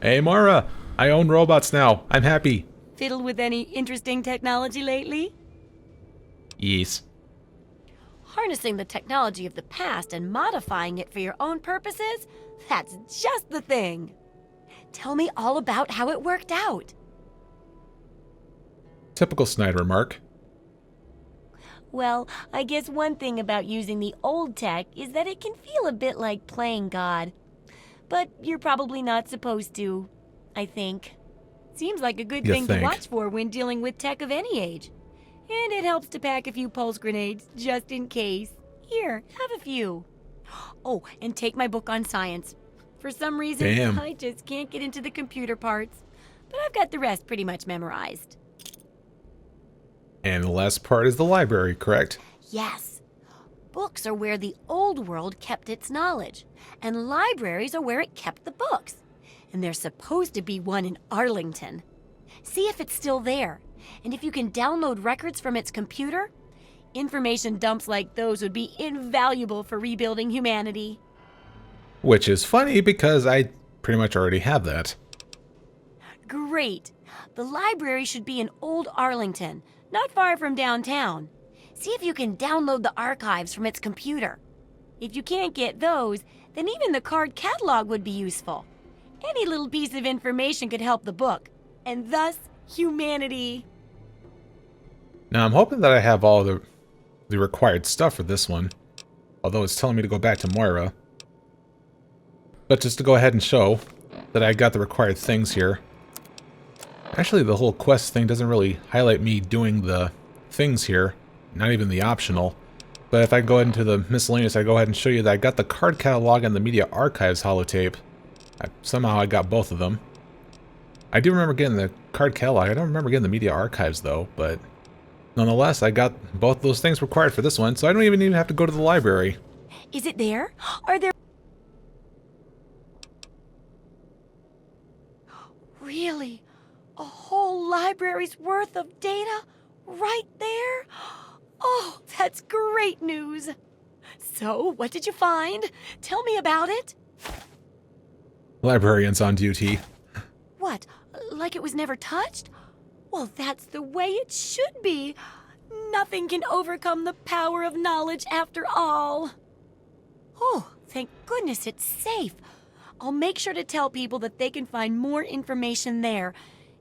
Hey, Mara! I own robots now. I'm happy. Fiddled with any interesting technology lately? Yes. Harnessing the technology of the past and modifying it for your own purposes? That's just the thing. Tell me all about how it worked out. Typical Snyder remark. Well, I guess one thing about using the old tech is that it can feel a bit like playing God. But you're probably not supposed to, I think. Seems like a good You thing to think? watch for when dealing with tech of any age. And it helps to pack a few pulse grenades, just in case. Here, have a few. Oh, and take my book on science. For some reason, Damn. I just can't get into the computer parts. But I've got the rest pretty much memorized. And the last part is the library, correct? Yes. Books are where the old world kept its knowledge, and libraries are where it kept the books. And there's supposed to be one in Arlington. See if it's still there. And if you can download records from its computer, information dumps like those would be invaluable for rebuilding humanity. Which is funny because I pretty much already have that. Great. The library should be in Old Arlington, not far from downtown. See if you can download the archives from its computer. If you can't get those, then even the card catalog would be useful. Any little piece of information could help the book, and thus humanity. Now I'm hoping that I have all the required stuff for this one. Although it's telling me to go back to Moira. But just to go ahead and show that I got the required things here. Actually, the whole quest thing doesn't really highlight me doing the things here. Not even the optional. But if I go into the miscellaneous, I go ahead and show you that I got the card catalog and the media archives holotape. Somehow I got both of them. I do remember getting the card catalog. I don't remember getting the media archives though, but nonetheless, I got both those things required for this one, so I don't even have to go to the library. Is it there? Are there... Really? A whole library's worth of data? Right there? Oh, that's great news. So, what did you find? Tell me about it. Librarians on duty. What? Like it was never touched? Well, that's the way it should be. Nothing can overcome the power of knowledge after all. Oh, thank goodness it's safe. I'll make sure to tell people that they can find more information there.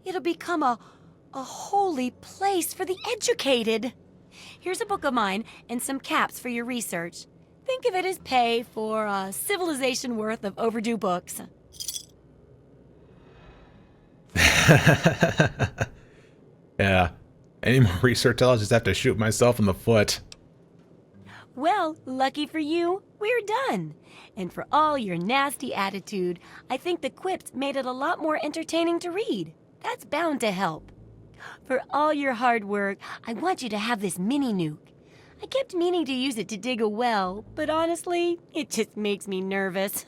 It'll become a holy place for the educated. Here's a book of mine and some caps for your research. Think of it as pay for a civilization worth of overdue books. Yeah. Any more research, I'll just have to shoot myself in the foot. Well, lucky for you, we're done. And for all your nasty attitude, I think the quips made it a lot more entertaining to read. That's bound to help. For all your hard work, I want you to have this mini nuke. I kept meaning to use it to dig a well, but honestly, it just makes me nervous.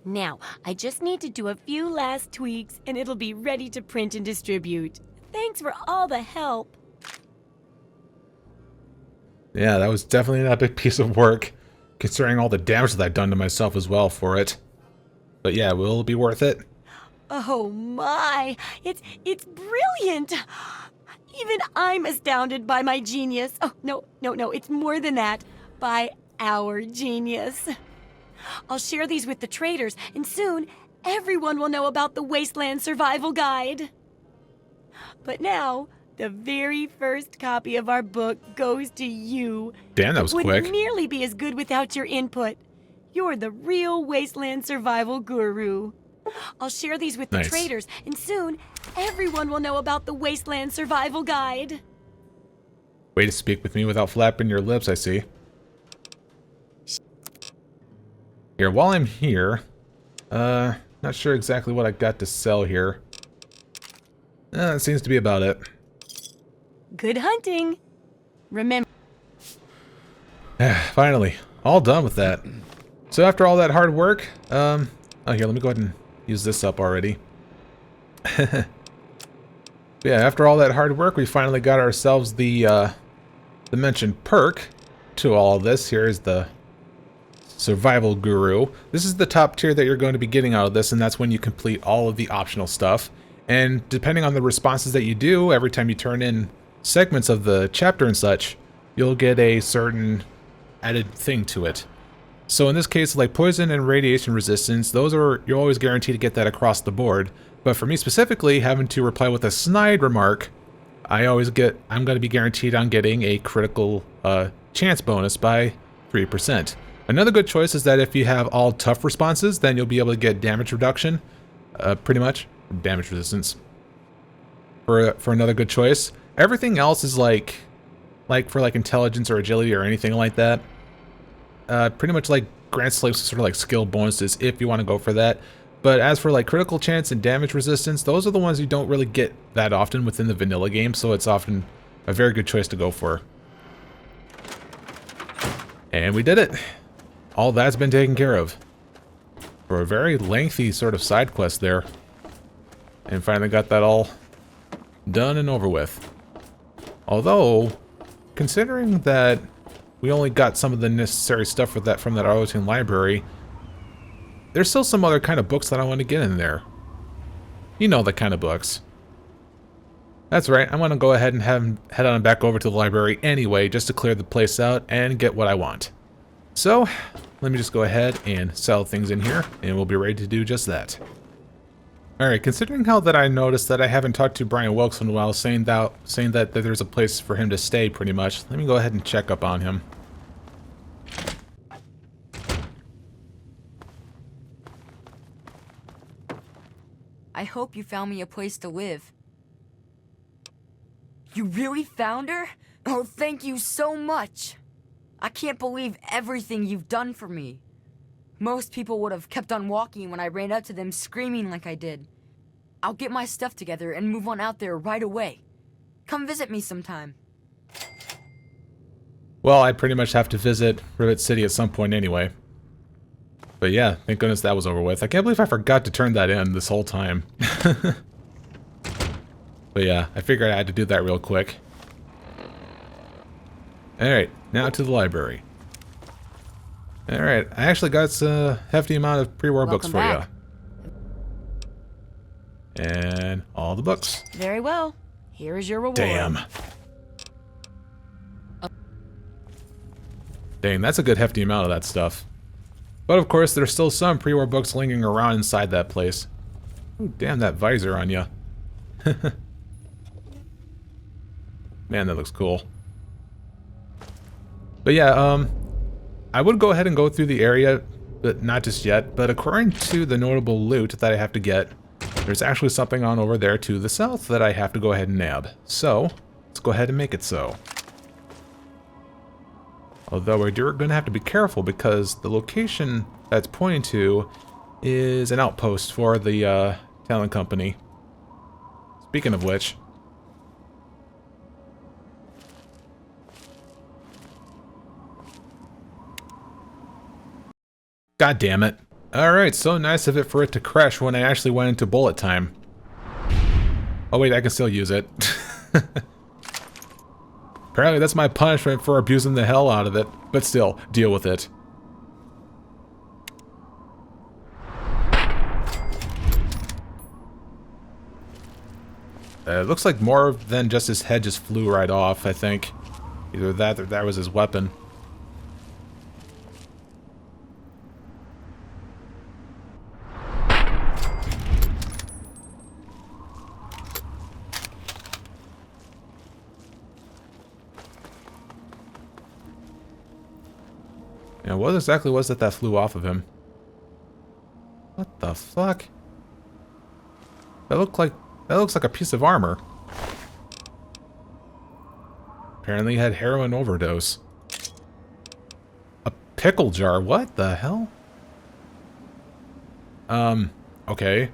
Now, I just need to do a few last tweaks and it'll be ready to print and distribute. Thanks for all the help. Yeah, that was definitely an epic piece of work, considering all the damage that I've done to myself as well for it. But yeah, will it be worth it? Oh my, it's brilliant. Even I'm astounded by my genius. Oh, no, it's more than that. By our genius. I'll share these with the traders, and soon everyone will know about the Wasteland Survival Guide. But now, the very first copy of our book goes to you. Damn, that was quick. It wouldn't nearly be as good without your input. You're the real Wasteland Survival Guru. I'll share these with the traders, and soon everyone will know about the Wasteland Survival Guide. Way to speak with me without flapping your lips, I see. Here, while I'm here, not sure exactly what I got to sell here. That seems to be about it. Good hunting. Remember... Finally, all done with that. So after all that hard work, oh here, let me go ahead and use this up already. Yeah, after all that hard work, we finally got ourselves the mentioned perk to all of this. Here's the Survival Guru. This is the top tier that you're going to be getting out of this, and that's when you complete all of the optional stuff. And depending on the responses that you do, every time you turn in segments of the chapter and such, you'll get a certain added thing to it. So in this case, like poison and radiation resistance, you're always guaranteed to get that across the board. But for me specifically, having to reply with a snide remark, I'm going to be guaranteed on getting a critical chance bonus by 3%. Another good choice is that if you have all tough responses, then you'll be able to get damage reduction, pretty much, damage resistance. For another good choice. Everything else is like for like intelligence or agility or anything like that. Pretty much like grants sort of like skill bonuses if you want to go for that. But as for like critical chance and damage resistance, those are the ones you don't really get that often within the vanilla game, so it's often a very good choice to go for. And we did it. All that's been taken care of. For a very lengthy sort of side quest there. And finally got that all done and over with. Although, considering that we only got some of the necessary stuff for that from that Arlington library, there's still some other kind of books that I want to get in there. You know the kind of books. That's right, I'm going to go ahead and head on back over to the library anyway, just to clear the place out and get what I want. So, let me just go ahead and sell things in here, and we'll be ready to do just that. Alright, considering how that I noticed that I haven't talked to Brian Wilkes in a while, saying that there's a place for him to stay pretty much, let me go ahead and check up on him. I hope you found me a place to live. You really found her? Oh, thank you so much. I can't believe everything you've done for me. Most people would have kept on walking when I ran up to them screaming like I did. I'll get my stuff together and move on out there right away. Come visit me sometime. Well, I pretty much have to visit Rivet City at some point anyway. But yeah, thank goodness that was over with. I can't believe I forgot to turn that in this whole time. But yeah, I figured I had to do that real quick. Alright, now to the library. Alright, I actually got a hefty amount of pre-war books for you. And all the books. Very well. Here is your reward. Damn. Dang, that's a good hefty amount of that stuff. But of course, there's still some pre-war books lingering around inside that place. Ooh, damn that visor on ya. Man, that looks cool. But yeah, I would go ahead and go through the area, but not just yet. But according to the notable loot that I have to get, there's actually something on over there to the south that I have to go ahead and nab. So, let's go ahead and make it so. Although we're going to have to be careful because the location that's pointing to is an outpost for the Talon Company. Speaking of which... God damn it. Alright, so nice of it for it to crash when I actually went into bullet time. Oh wait, I can still use it. Apparently that's my punishment for abusing the hell out of it. But still, deal with it. It looks like more than just his head just flew right off, I think. Either that or that was his weapon. And what exactly was it that flew off of him? What the fuck? That looks like a piece of armor. Apparently he had heroin overdose. A pickle jar, what the hell? Okay.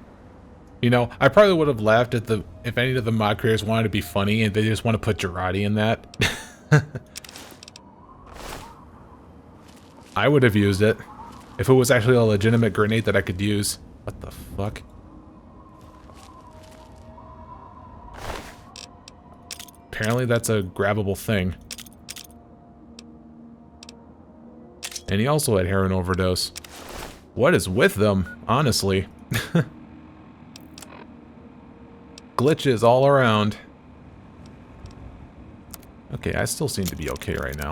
You know, I probably would have laughed at if any of the mod creators wanted to be funny and they just want to put Girardi in that. I would have used it. If it was actually a legitimate grenade that I could use. What the fuck? Apparently that's a grabbable thing. And he also had heroin overdose. What is with them, honestly? Glitches all around. Okay, I still seem to be okay right now.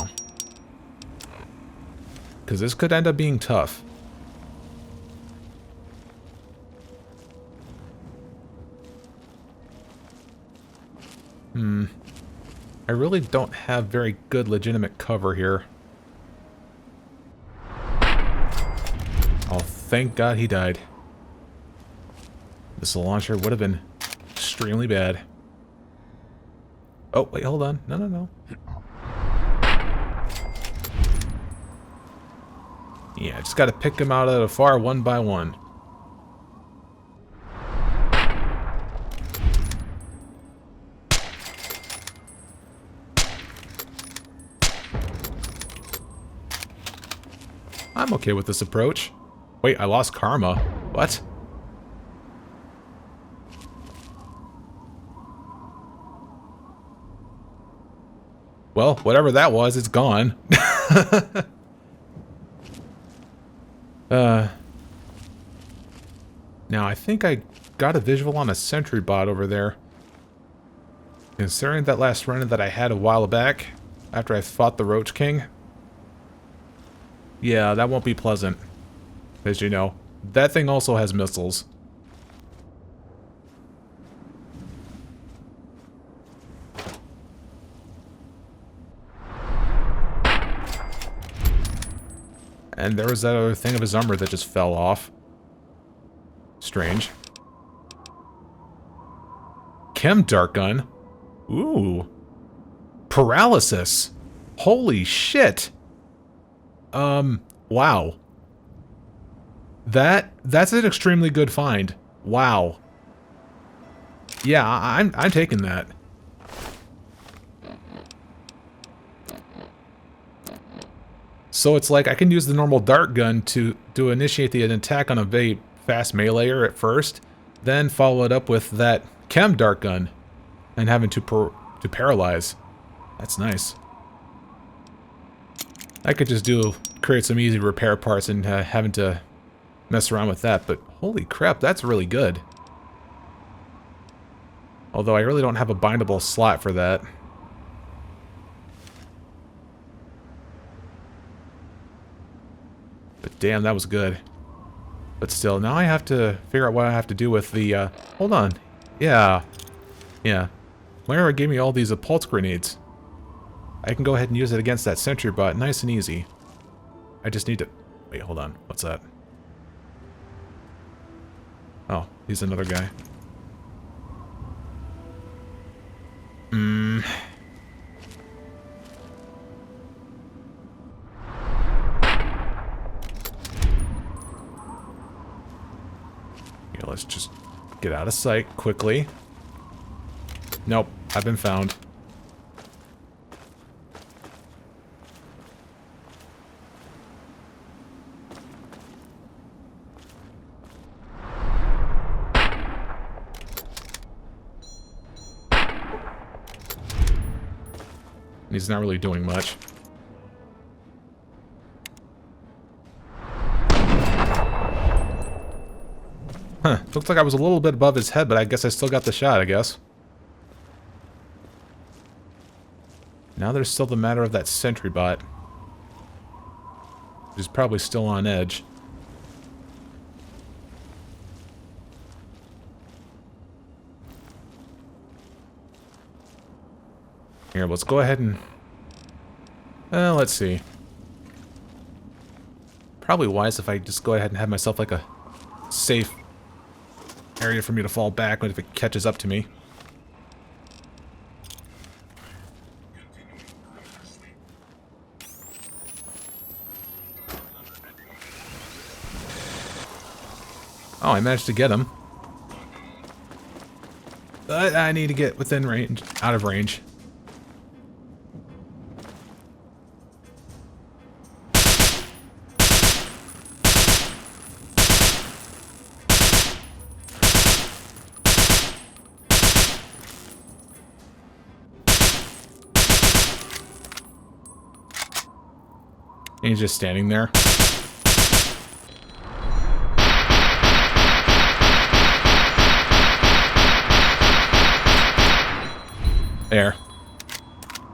Because this could end up being tough. I really don't have very good legitimate cover here. Oh, thank God he died. Missile launcher would have been extremely bad. Oh, wait, hold on. No, no, no. Yeah, just gotta pick them out of the far one by one. I'm okay with this approach. Wait, I lost karma. What? Well, whatever that was, it's gone. Now I think I got a visual on a sentry bot over there. Considering that last run that I had a while back, after I fought the Roach King. Yeah, that won't be pleasant. As you know, that thing also has missiles. And there was that other thing of his armor that just fell off. Strange. Chem dart gun? Ooh. Paralysis. Holy shit. Wow. That's an extremely good find. Wow. Yeah, I'm taking that. So it's like I can use the normal dart gun to initiate an attack on a very fast meleeer at first, then follow it up with that chem dart gun and having to paralyze. That's nice. I could just create some easy repair parts and having to mess around with that, but holy crap, that's really good. Although I really don't have a bindable slot for that. But damn, that was good. But still, now I have to figure out what I have to do with the, hold on. Yeah. Yeah. Moira gave me all these pulse grenades. I can go ahead and use it against that sentry bot, nice and easy. I just need to... Wait, hold on. What's that? Oh, he's another guy. Here, let's just get out of sight quickly. Nope, I've been found. He's not really doing much. Huh, looks like I was a little bit above his head, but I guess I still got the shot, I guess. Now there's still the matter of that sentry bot. He's probably still on edge. Here, let's go ahead and... let's see. Probably wise if I just go ahead and have myself like a safe area for me to fall back if it catches up to me. Oh, I managed to get him. But I need to get within range, out of range. And he's just standing there. There.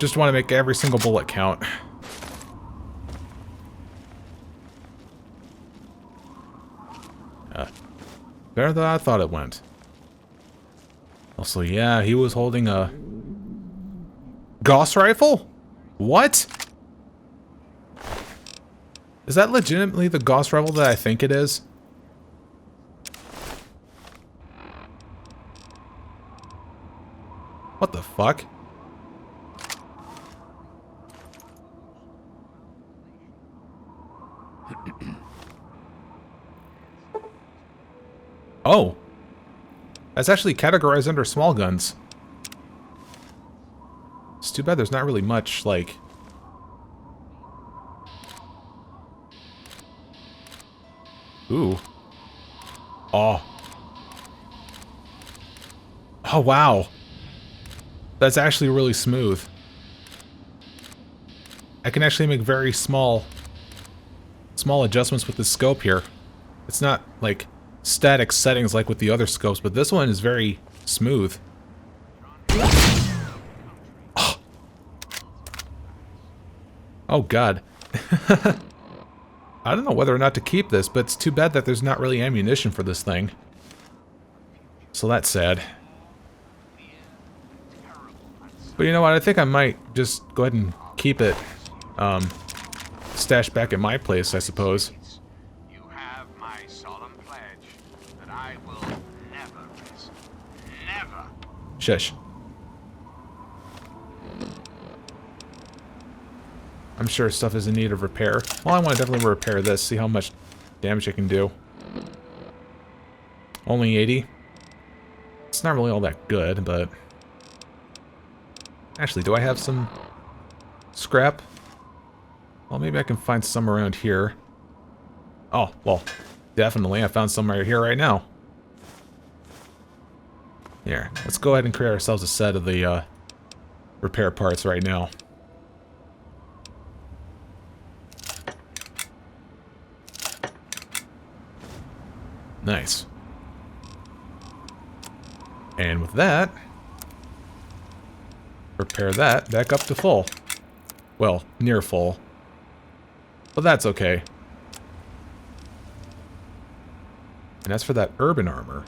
Just want to make every single bullet count. Better than I thought it went. Also, yeah, he was holding a Gauss rifle? What? Is that legitimately the Gauss rifle that I think it is? What the fuck? Oh. That's actually categorized under small guns. It's too bad there's not really much, like... Ooh. Oh. Oh, wow. That's actually really smooth. I can actually make very small adjustments with the scope here. It's not, like, static settings like with the other scopes, but this one is very smooth. Oh, oh God. I don't know whether or not to keep this, but it's too bad that there's not really ammunition for this thing. So that's sad. But you know what, I think I might just go ahead and keep it stashed back at my place, I suppose. You have my solemn pledge that I will never risk. Never. Shush. I'm sure stuff is in need of repair. Well, I want to definitely repair this, see how much damage it can do. Only 80? It's not really all that good, but... Actually, do I have some scrap? Well, maybe I can find some around here. Oh, well, definitely. I found some right here right now. Here, let's go ahead and create ourselves a set of the repair parts right now. Nice. And with that, repair that back up to full. Well, near full. But that's okay. And as for that urban armor.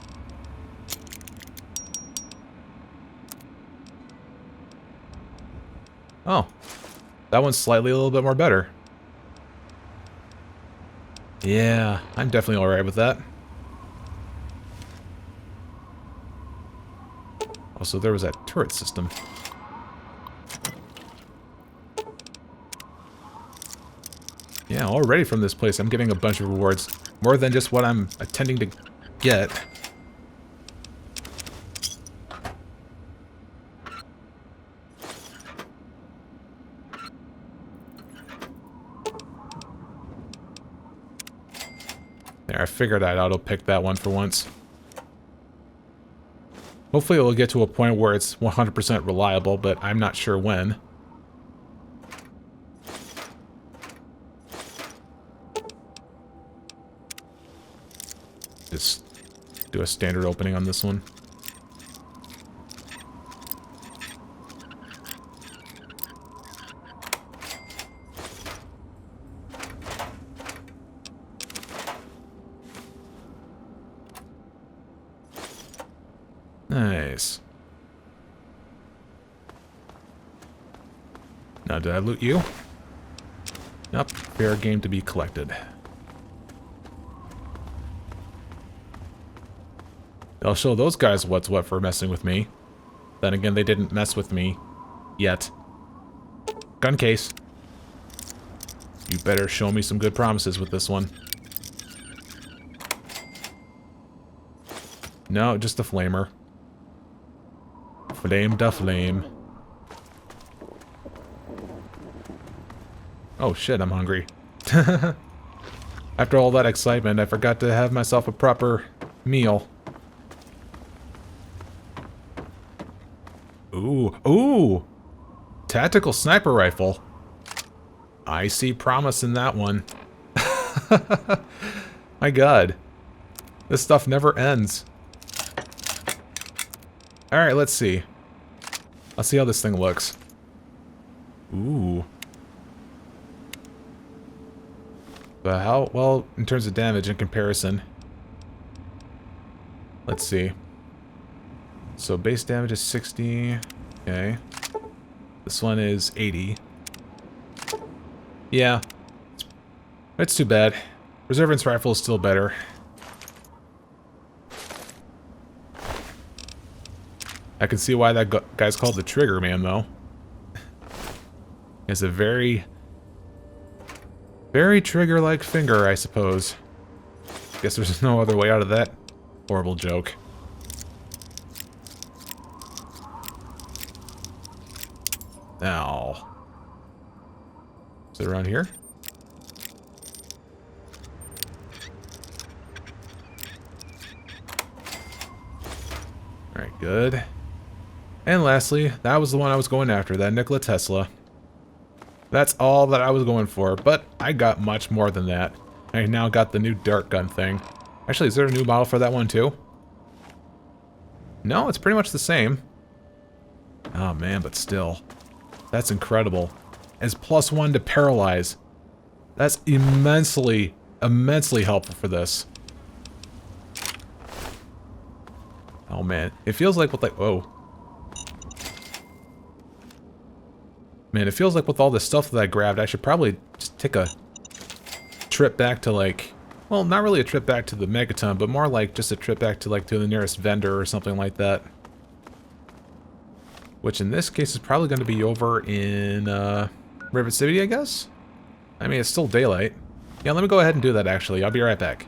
Oh. That one's slightly a little bit more better. Yeah, I'm definitely alright with that. Also, there was that turret system. Yeah, already from this place I'm getting a bunch of rewards. More than just what I'm intending to get. There, I figured I'd auto-pick that one for once. Hopefully it'll get to a point where it's 100% reliable, but I'm not sure when. Just do a standard opening on this one. Nice. Now, did I loot you? Nope. Fair game to be collected. I'll show those guys what's what for messing with me. Then again, they didn't mess with me. Yet. Gun case. You better show me some good promises with this one. No, just a flamer. Flame da flame. Oh shit, I'm hungry. After all that excitement, I forgot to have myself a proper meal. Ooh, ooh! Tactical sniper rifle. I see promise in that one. My god. This stuff never ends. Alright, let's see. Let's see how this thing looks. Ooh. But how, well, in terms of damage in comparison. Let's see. So base damage is 60. Okay. This one is 80. Yeah. It's too bad. Reservance rifle is still better. I can see why that guy's called the Trigger Man, though. He has a very trigger-like finger, I suppose. Guess there's no other way out of that horrible joke. Now, is it around here? Alright, good. And lastly, that was the one I was going after, that Nikola Tesla. That's all that I was going for, but I got much more than that. I now got the new dart gun thing. Actually, is there a new model for that one too? No, it's pretty much the same. Oh man, but still. That's incredible. As +1 to paralyze. That's immensely helpful for this. Oh man, it feels like with like, whoa. Man, it feels like with all the stuff that I grabbed, I should probably just take a trip back to like, well, not really a trip back to the Megaton, but more like just a trip back to like to the nearest vendor or something like that. Which in this case is probably going to be over in Rivet City, I guess? I mean, it's still daylight. Yeah, let me go ahead and do that actually. I'll be right back.